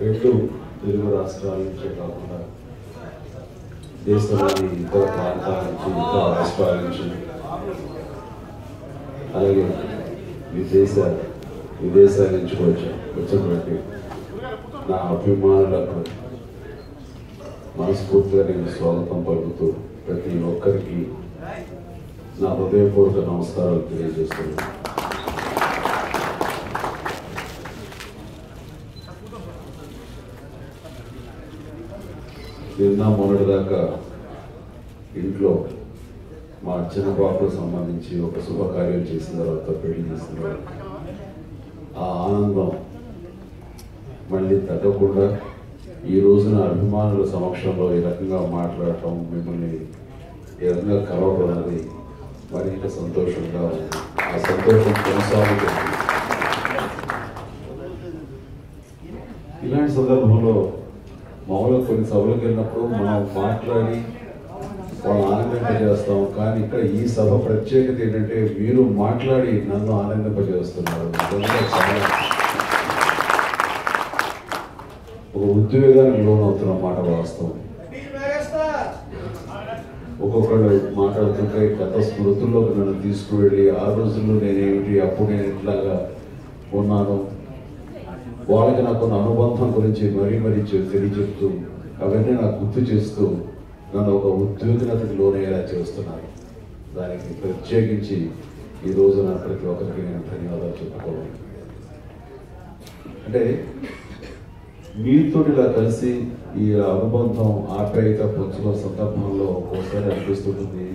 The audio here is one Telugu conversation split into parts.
రెండు తెలుగు రాష్ట్రాల నుంచే కాకుండా దేశంలోని ఇతర ప్రాంతాల నుంచి ఇతర రాష్ట్రాల నుంచి అలాగే విదేశాల నుంచి వచ్చినటువంటి నా అభిమానులకు మనస్ఫూర్తిగా నేను స్వాగతం పలుకుతూ ప్రతి ఒక్కరికి నా హృదయపూర్వక నమస్కారాలు తెలియజేస్తున్నాను. నిన్న మొన్నటిదాకా ఇంట్లో మా చిన్న బాబుకు సంబంధించి ఒక శుభకార్యం చేసిన తర్వాత పెళ్లి చేసిన తర్వాత ఆ ఆనందం మళ్ళీ తగ్గకుండా ఈ రోజున అభిమానుల సమక్షంలో ఈ రకంగా మాట్లాడటం, మిమ్మల్ని ఈ రకంగా కలవడం అనేది మరింత సంతోషంగా ఉంది. ఆ సంతోషం కొనసాగుతుంది. ఇలాంటి సందర్భంలో మామూలుగా కొన్ని సభలకు వెళ్ళినప్పుడు మనం మాట్లాడి వాళ్ళు ఆనందింపజేస్తాం, కానీ ఇక్కడ ఈ సభ ప్రత్యేకత ఏంటంటే మీరు మాట్లాడి నన్ను ఆనందింపజేస్తున్నారు. చాలా ఒక ఉద్వేగానికి లోనవుతున్న మాట వాస్తవం. ఒక్కొక్కళ్ళు మాట్లాడుతుంటే గత స్మృతుల్లోకి నన్ను తీసుకువెళ్ళి ఆ రోజుల్లో నేనేమిటి, అప్పుడు నేను ఇట్లాగా ఉన్నాను, వాళ్ళకి నాకు ఉన్న అనుబంధం గురించి మరీ తెలియజెప్తూ అవన్నీ నాకు గుర్తు చేస్తూ నన్ను ఒక ఉద్వేగనతకి లోనయ్యేలా చేస్తున్నారు. దానికి ప్రత్యేకించి ఈ రోజున ప్రతి ఒక్కరికి నేను ధన్యవాదాలు చెప్పుకోవాలి. అంటే మీతో ఇలా కలిసి ఈ అనుబంధం ఆప్యాయత పంచుకున్న సందర్భంలో ఒక్కోసారి అనిపిస్తుంటుంది,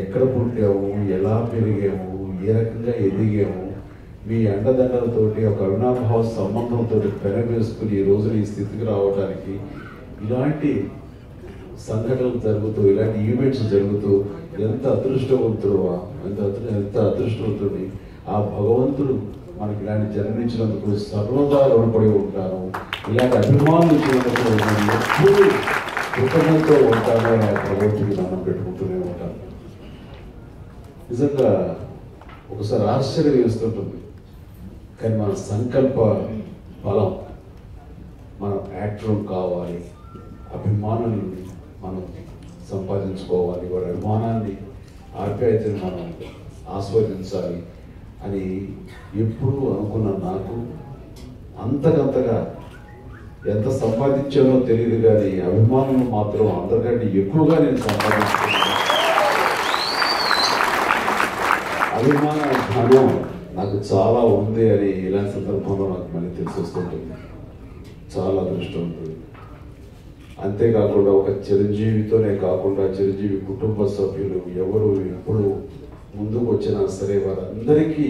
ఎక్కడ పుట్టాము, ఎలా పెరిగాము, ఏ రకంగా ఎదిగాము, మీ అండదండలతోటి ఒక అవినాభావ సంబంధంతో పెనవేసుకుని ఈ రోజున ఈ స్థితికి రావడానికి ఇలాంటి సంఘటనలు జరుగుతూ, ఇలాంటి ఈవెంట్స్ జరుగుతూ ఎంత అదృష్టవంతుడువా, ఎంత అదృష్టవంతుడి ఆ భగవంతుడు మనకి ఇలాంటి జన్మించినందుకు సర్వదా రుణపడి ఉంటాను. ఇలాంటి అభిమానులు ఇచ్చినందుకు నేను ఎప్పుడు కృతజ్ఞతతో ఉంటానో ఆ భగవంతుడికి దండం పెట్టుకుంటూనే ఉంటాను. నిజంగా ఒకసారి ఆశ్చర్యం వేస్తుంటుంది, కానీ మన సంకల్ప బలం, మనం యాక్టర్ కావాలి, అభిమానుల్ని మనం సంపాదించుకోవాలి, వారి అభిమానాన్ని ఆప్యాయతని మనం ఆస్వాదించాలి అని ఎప్పుడూ అనుకున్న నాకు అంతకంతగా ఎంత సంపాదించానో తెలియదు, కానీ అభిమానులు మాత్రం అంతకంటే ఎక్కువగా నేను సంపాదించుకున్నాను. అభిమాన ధనం నాకు చాలా ఉంది అని ఇలాంటి సందర్భంలో నాకు మళ్ళీ తెలిసి వస్తుంటుంది. చాలా అదృష్టం ఉంటుంది. అంతేకాకుండా ఒక చిరంజీవితోనే కాకుండా చిరంజీవి కుటుంబ సభ్యులు ఎవరు ఎప్పుడు ముందుకు వచ్చినా సరే వారందరికీ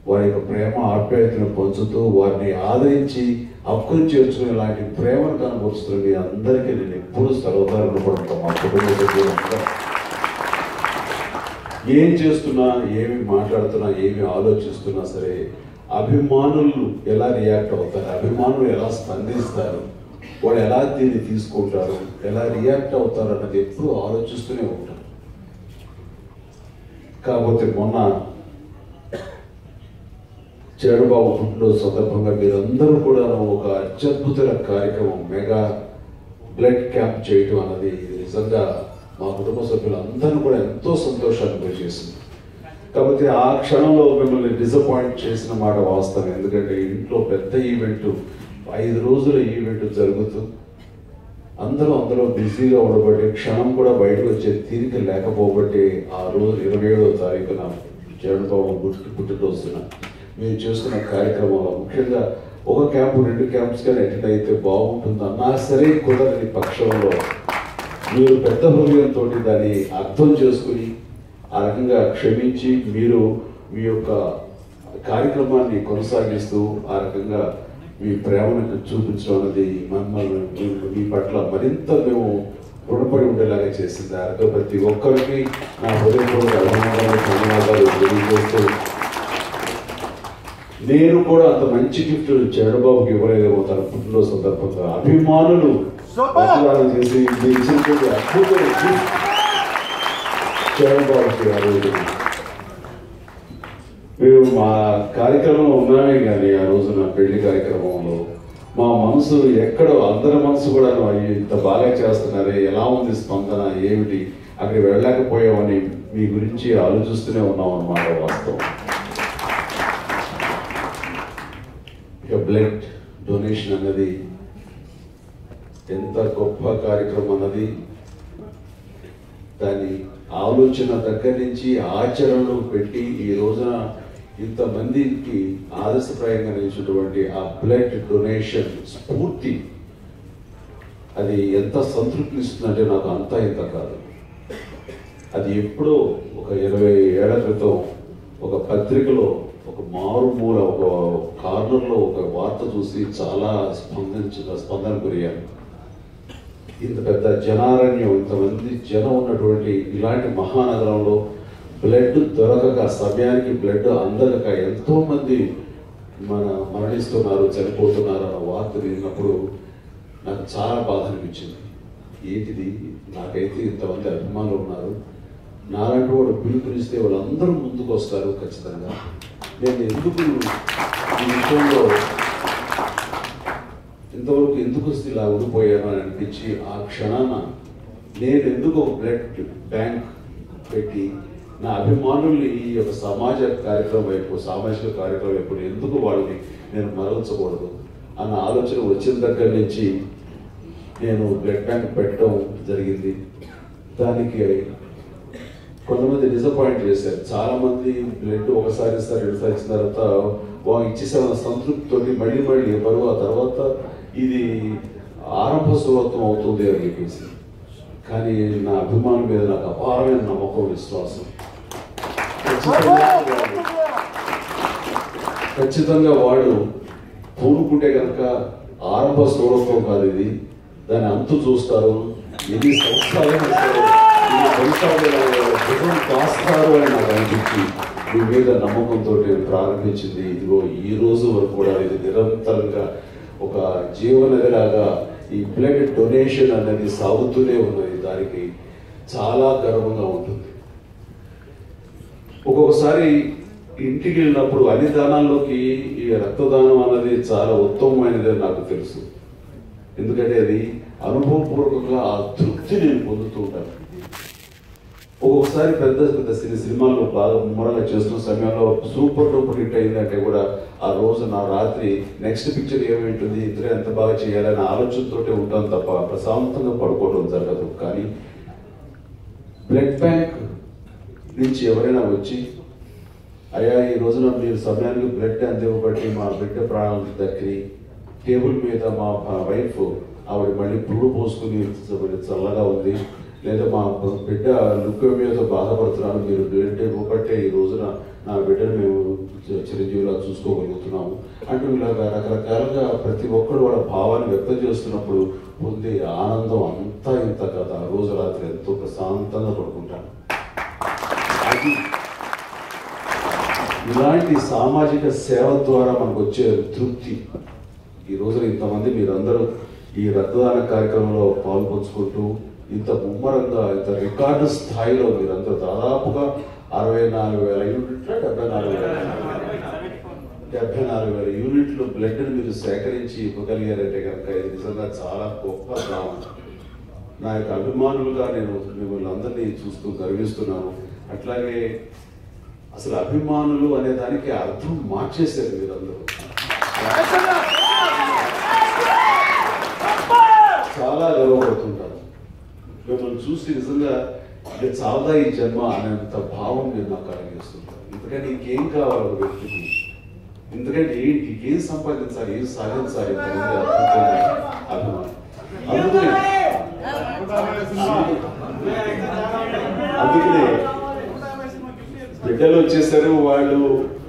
వారి యొక్క ప్రేమ ఆప్యాయతను పంచుతూ వారిని ఆదరించి హక్కును చేర్చుకునే లాంటి ప్రేమను కనబరుస్తుంది. అందరికీ నేను ఎప్పుడు సర్వదా రుణపడతాను. మా కుటుంబ సభ్యులంతా ఏం చేస్తున్నా, ఏమి మాట్లాడుతున్నా, ఏమి ఆలోచిస్తున్నా సరే అభిమానులు ఎలా రియాక్ట్ అవుతారు, అభిమానులు ఎలా స్పందిస్తారు, వాళ్ళు ఎలా దీన్ని తీసుకుంటారు, ఎలా రియాక్ట్ అవుతారు అన్నది ఎప్పుడు ఆలోచిస్తూనే ఉంటారు. కాకపోతే మొన్న చరణబాబు పుట్టినరోజు సందర్భంగా మీరందరూ కూడా ఒక అత్యద్భుతమైన కార్యక్రమం, మెగా బ్లడ్ క్యాంప్ చేయటం అన్నది నిజంగా మా కుటుంబ సభ్యులందరూ కూడా ఎంతో సంతోషాన్ని గురిచేసింది. కాకపోతే ఆ క్షణంలో మిమ్మల్ని డిసప్పాయింట్ చేసిన మాట వాస్తవం. ఎందుకంటే ఇంట్లో పెద్ద ఈవెంట్, 5 రోజుల ఈవెంట్ జరుగుతూ అందులో బిజీగా ఉండబట్టి క్షణం కూడా బయటకు వచ్చే తీరిక లేకపోబట్టి ఆ రోజు 27వ తారీఖున చరణబాబు పుట్టినరోజున మీరు చేస్తున్న కార్యక్రమంలో ముఖ్యంగా ఒక క్యాంపు 2 క్యాంప్స్ కానీ అటెండ్ అయితే బాగుంటుంది అన్నా సరే కుదరని పక్షంలో మీరు పెద్ద హృదయంతో దాన్ని అర్థం చేసుకుని ఆ రకంగా క్షమించి మీరు మీ యొక్క కార్యక్రమాన్ని కొనసాగిస్తూ ఆ రకంగా మీ ప్రేమను చూపించడం అనేది మమ్మల్ని మీ పట్ల మరింత మేము రుణపడి ఉండేలాగా చేసింది. ఆ రకంగా ప్రతి ఒక్కరికి నా హృదయపూర్వక ధన్యవాదాలు తెలియజేస్తూ, నేను కూడా అంత మంచి గిఫ్ట్ చరణబాబుకి ఇవ్వలేదేమో తన పుట్టినరోజు సందర్భంగా. అభిమానులు చేసి ఇచ్చినటువంటి అద్భుతమైన గిఫ్ట్ చరణబాబుకి ఆ రోజు మేము మా కార్యక్రమంలో ఉన్నామే కానీ ఆ రోజు నా పెళ్లి కార్యక్రమంలో మా మనసు ఎక్కడో అందరి మనసు కూడా ఇంత బాగా చేస్తున్నారే, ఎలా ఉంది స్పందన, ఏమిటి, అక్కడికి వెళ్ళలేకపోయామని మీ గురించి ఆలోచిస్తూనే ఉన్నాం అన్నమాట వాస్తవం. ఇక బ్లడ్ డొనేషన్ అన్నది ఎంత గొప్ప కార్యక్రమం అన్నది దాని ఆలోచన దగ్గర నుంచి ఆచరణలో పెట్టి ఈ రోజున ఇంతమందికి ఆదర్శప్రాయంగా నిలిచినటువంటి ఆ బ్లడ్ డొనేషన్ స్ఫూర్తి అది ఎంత సంతృప్తినిస్తుందంటే నాకు అంతా ఇంత కాదు. అది ఎప్పుడో ఒక 20 ఏళ్ల క్రితం ఒక పత్రికలో ఒక మారుమూల ఒక కార్నర్లో ఒక వార్త చూసి చాలా స్పందన గురయ్యాను. ఇంత పెద్ద జనారణ్యం, ఇంతమంది జనం ఉన్నటువంటి ఇలాంటి మహానగరంలో బ్లడ్ దొరకక, సమయానికి బ్లడ్ అందక ఎంతో మంది మరణిస్తున్నారు, చనిపోతున్నారు అన్న వార్త విన్నప్పుడు నాకు చాలా బాధ అనిపించింది. ఏంటిది, నాకైతే ఇంతమంది అభిమానులు ఉన్నారు, నాలాంటి వాడు పిలుపునిస్తే వాళ్ళందరూ ముందుకు వస్తారు ఖచ్చితంగా. నేను ఎందుకు ఈ విషయంలో ఇంతవరకు ఎందుకు వస్తే ఇలా ఉండిపోయాను అని అనిపించి ఆ క్షణాన నేను ఎందుకు ఒక బ్లడ్ బ్యాంక్ పెట్టి నా అభిమానుల్ని ఈ యొక్క సమాజ కార్యక్రమం వైపు, సామాజిక కార్యక్రమం వైపు ఎందుకు వాళ్ళని నేను మరల్చకూడదు అన్న ఆలోచన వచ్చిన దగ్గర నుంచి నేను బ్లడ్ బ్యాంక్ పెట్టడం జరిగింది. దానికి కొంతమంది డిసప్పాయింట్ చేశారు. చాలామంది బ్లడ్ ఒకసారి ఇస్తారు, రెండుసారి ఇచ్చిన తర్వాత ఇచ్చేసిన సంతృప్తితో మళ్ళీ ఎవరు ఆ తర్వాత ఇది ఆరంభ సులభం అవుతుంది అని చెప్పేసి. కానీ నా అభిమానం మీద నాకు అపారమైన నమ్మకం, విశ్వాసం. ఖచ్చితంగా వాడు పూనుకుంటే కనుక ఆరంభ సులభం కాదు ఇది, దాని అంతు చూస్తారు, ఎన్ని సంవత్సరాలు కాస్తారు అని నాకు అనిపించి మీ మీద నమ్మకంతో ప్రారంభించింది. ఇదిగో ఈ రోజు వరకు కూడా ఇది నిరంతరంగా ఒక జీవనదిలాగా ఈ బ్లడ్ డొనేషన్ అనేది సాగుతూనే ఉన్నది. దానికి చాలా గర్వంగా ఉంటుంది. ఒక్కొక్కసారి ఇంటికి వెళ్ళినప్పుడు అన్ని దానాల్లోకి ఈ రక్తదానం అన్నది చాలా ఉత్తమమైనది అని నాకు తెలుసు. ఎందుకంటే అది అనుభవపూర్వకంగా ఆ తృప్తి నేను పొందుతూ ఉంటాను. ఒక్కొక్కసారి పెద్ద పెద్ద సినిమాల్లో బాగా ముమ్మరంగా చేస్తున్న సమయంలో సూపర్ డూపర్ హిట్ అయిందంటే కూడా ఆ రోజు నా రాత్రి నెక్స్ట్ పిక్చర్ ఏమైంటుంది, ఇద్దరు ఎంత బాగా చేయాలనే ఆలోచనతోటే ఉంటాను తప్ప ప్రశాంతంగా పడుకోవడం జరగదు. కానీ బ్లడ్ బ్యాంక్ నుంచి ఎవరైనా వచ్చి అయ్యా ఈ రోజున మీరు సమయానికి బ్లడ్ అందివ్వబట్టి మా బిడ్డ ప్రాణాలు దక్కి టేబుల్ మీద మా వైఫ్ ఆవిడ మళ్ళీ పురుడు పోసుకుని చల్లగా ఉంది, లేదా మా బిడ్డ లుకేమియాతో బాధపడుతున్నాను, మీరు బ్లడ్ ఇవ్వబట్టే ఈ రోజున నా బిడ్డను మేము చిరంజీవిలా చూసుకోగలుగుతున్నాము అంటూ ఇలాగా రకరకాలుగా ప్రతి ఒక్కరు వాళ్ళ భావాన్ని వ్యక్తం చేస్తున్నప్పుడు పొందే ఆనందం అంతా ఇంత కదా. ఆ రోజు రాత్రి ఎంతో ప్రశాంతంగా పడుకుంటాను. అది ఇలాంటి సామాజిక సేవ ద్వారా మనకు వచ్చే తృప్తి. ఈ రోజున ఇంతమంది మీరందరూ ఈ రక్తదాన కార్యక్రమంలో పాల్పంచుకుంటూ ఇంత ముమ్మరంగా ఇంత రికార్డు స్థాయిలో మీరందరూ దాదాపుగా 64,000 యూనిట్లు 74,000 యూనిట్లు బ్లడ్ని మీరు సేకరించి ఇవ్వగలిగారంటే కనుక ఇది నిజంగా చాలా గొప్ప గ్రామం. నా యొక్క అభిమానులుగా నేను మిమ్మల్ని అందరినీ చూస్తూ గర్విస్తున్నాను. అట్లాగే అసలు అభిమానులు అనే దానికి అర్థం మార్చేశారు మీరందరూ. చాలా గర్వపడుతుంటారు మిమ్మల్ని చూసి. నిజంగా ఇది చాలా ఈ జన్మ అనేంత భావం మీరు నాకు కలిగిస్తుంటారు. ఎందుకంటే ఇంకేం కావాలి ఒక వ్యక్తికి, ఎందుకంటే ఏంటి, ఏం సంపాదించాలి, ఏం సాధించాలి, ఇంతమంది అద్భుతమైన అభిమానం. అందుకనే బిడ్డలు వచ్చేసారు, వాళ్ళు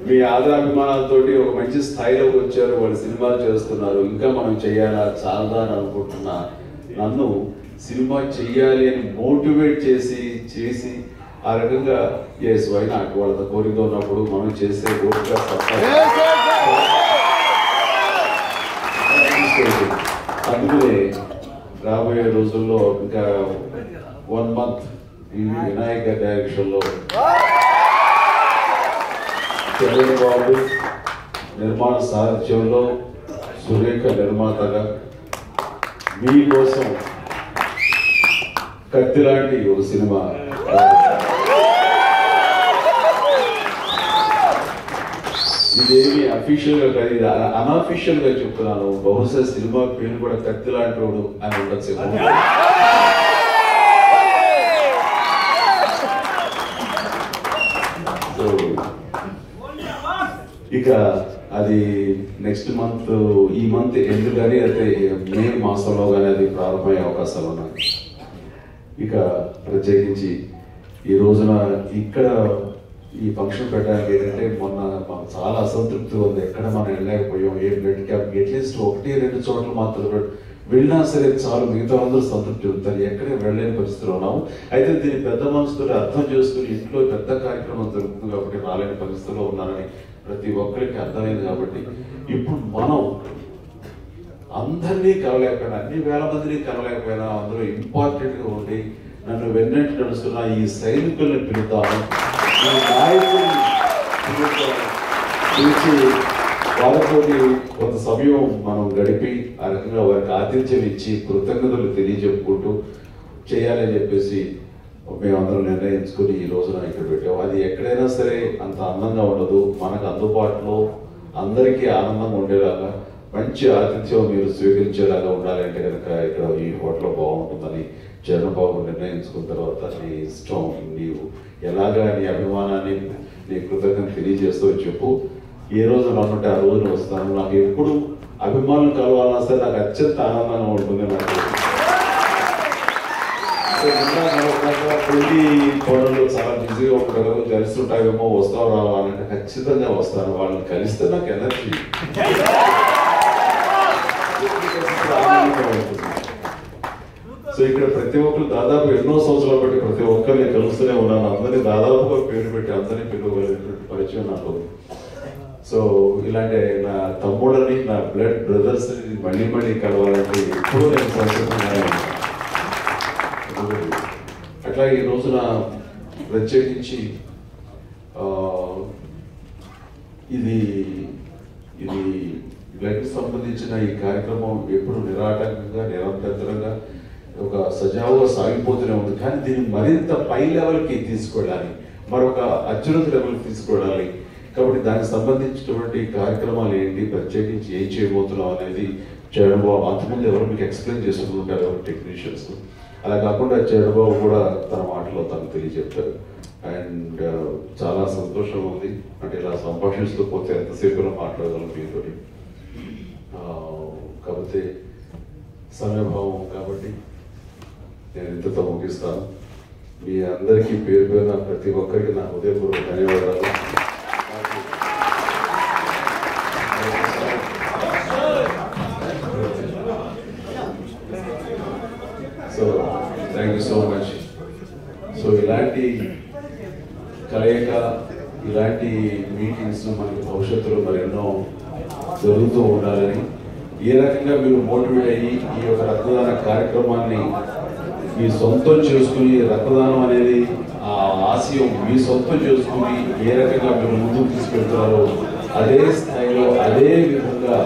మీ ఆదరాభిమానాలతోటి ఒక మంచి స్థాయిలోకి వచ్చారు, వాళ్ళు సినిమాలు చేస్తున్నారు. ఇంకా మనం చేయాలా చాలా అని అనుకుంటున్నా నన్ను సినిమా చెయ్యాలి అని మోటివేట్ చేసి ఆ రకంగా వై నాట్ వాళ్ళ కోరిక ఉన్నప్పుడు మనం చేసే ఓటుగా అందుకనే రాబోయే రోజుల్లో ఇంకా 1 month ఈ వినాయక డైరెక్షన్లో చరణ్ బాబు నిర్మాణ సారథ్యంలో సురేఖ నిర్మాతగా మీకోసం కత్తి లాంటి ఒక సినిమా ఇదేమి అఫీషియల్ గా కాదు, ఇది అన్అఫీషియల్ గా చెప్తున్నాను. బహుశా సినిమా పేరు కూడా కత్తి లాంటి వాడు అని ఉండొచ్చు. ఇక అది నెక్స్ట్ మంత్, ఈ మంత్ ఎండ్ కానీ అయితే మే మాసంలో కానీ అది ప్రారంభమయ్యే అవకాశాలు ఉన్నాయి. ఇక ప్రత్యేకించి ఈ రోజున ఇక్కడ ఈ ఫంక్షన్ పెట్టడానికి ఏంటంటే మొన్న మాకు చాలా అసంతృప్తి ఉంది. ఎక్కడ మనం వెళ్ళలేకపోయాం. ఏ బ్లడ్ క్యాంప్ అట్లీస్ట్ 1-2 చోట్ల మాత్రం వెళ్ళినా సరే చాలు, మిగతా అందరూ సంతృప్తి చెందుతారు. ఎక్కడే వెళ్ళలేని పరిస్థితిలో ఉన్నాము. అయితే దీన్ని పెద్ద మనసుతో అర్థం చేసుకుని ఇంట్లో పెద్ద కార్యక్రమం జరుగుతుంది కాబట్టి రాలేని పరిస్థితిలో ఉన్నారని ప్రతి ఒక్కరికి అర్థమైంది. కాబట్టి ఇప్పుడు మనం అందరినీ కలవలేకపోయినా, అన్ని వేల మందిని కలవలేకపోయినా అందులో ఇంపార్టెంట్గా ఉండి నన్ను వెన్నట్టు నడుస్తున్న ఈ సైనికుల్ని పిలుద్దాము, ఈ నాయకుల్ని పిలిచి వాళ్ళతో కొంత సమయం మనం గడిపి ఆ రకంగా వారికి ఆతిథ్యం ఇచ్చి కృతజ్ఞతలు తెలియజెప్పుకుంటూ చేయాలని చెప్పేసి మేమందరం నిర్ణయించుకుని ఈ రోజున ఇక్కడ పెట్టాము. అది ఎక్కడైనా సరే అంత అందంగా ఉండదు. మనకు అందుబాటులో అందరికీ ఆనందంగా ఉండేలాగా మంచి ఆతిథ్యం మీరు స్వీకరించేలాగా ఉండాలంటే కనుక ఇక్కడ ఈ హోటల్ బాగుంటుందని చరణబాబు నిర్ణయించుకున్న తర్వాత నీ ఇష్టం, నీవు ఎలాగా నీ అభిమానాన్ని, నీ కృతజ్ఞత తెలియజేస్తూ చెప్పు. ఏ రోజు రమ్మంటే ఆ రోజున వస్తాను. నాకు ఎప్పుడు అభిమానులు కలవాలన్నా సరే నాకు అత్యంత ఆనందంగా ఉంటుంది. నాకు పెళ్లి పనులు చాలా బిజీగా ఉంటారు, కలుస్తుంటాయేమో, వస్తావు రావాలంటే ఖచ్చితంగా వస్తాను. వాళ్ళని కలిస్తే నాకు ఎనర్జీ సో ఇక్కడ ప్రతి ఒక్కరు దాదాపు ఎన్నో సంవత్సరాలు బట్టి ప్రతి ఒక్కరిని కలుస్తూనే ఉన్నాను. అందరినీ దాదాపుగా పేరు పెట్టి అందరినీ పిలువగలిగినటువంటి పరిచయం నాకు. సో ఇలాంటి నా తమ్ముడని, నా బ్లడ్ బ్రదర్స్ మళ్ళీ మళ్ళీ కలవాలంటే ఎప్పుడూ నేను సంతోషంగా. అట్లా ఈ రోజున ప్రత్యేకించి ఇది ఇది బ్లడ్కి సంబంధించిన ఈ కార్యక్రమం ఎప్పుడు నిరాటంకంగా నిరంతరంగా ఒక సజావుగా సాగిపోతూనే ఉంది. కానీ దీన్ని మరింత పై లెవెల్కి తీసుకెళ్ళాలి, మరొక అత్యున్నత లెవెల్కి తీసుకెళ్ళాలి. కాబట్టి దానికి సంబంధించినటువంటి కార్యక్రమాలు ఏంటి, ప్రత్యేకించి ఏం చేయబోతున్నాం అనేది చరణబాబు అంతకుముందు ఎవరు మీకు ఎక్స్ప్లెయిన్ చేస్తుంటారు ఎవరు టెక్నీషియన్స్. అలా కాకుండా చరణబాబు కూడా తన మాటలో తను తెలియజెప్తారు. అండ్ చాలా సంతోషం ఉంది. అంటే ఇలా సంభాషిస్తూ పోతే ఎంతసేపులో మాట్లాడగలం మీతో. కాకపోతే సమయభావం కాబట్టి నేను ఇంతతో ముగిస్తాను. మీ అందరికీ పేరు పేరున ప్రతి ఒక్కరికి నా హృదయపూర్వక ధన్యవాదాలు. So thank you so much. So ఇలాంటి కలయిక, ఇలాంటి మీటింగ్స్ మనకి భవిష్యత్తులో మరెన్నో జరుగుతూ ఉండాలని, ఏ రకంగా మీరు మోటివేట్ అయ్యి ఈ యొక్క రక్తదాన కార్యక్రమాన్ని మీ సొంతం చేసుకుని, రక్తదానం అనేది ఆ ఆశయం మీ సొంతం చేసుకుని ఏ రకంగా మీరు ముందుకు తీసుకెళ్తున్నారో అదే స్థాయిలో అదే విధంగా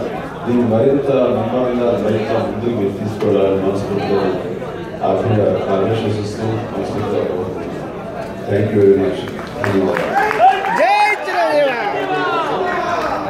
దీన్ని మరింత నమ్మకంగా మరింత ముందుకు మీరు తీసుకెళ్ళాలని మనస్ఫూర్తిగా ఆశిస్తూ మనస్ఫూర్తిగా. Thank you very much. ధన్యవాదాలు.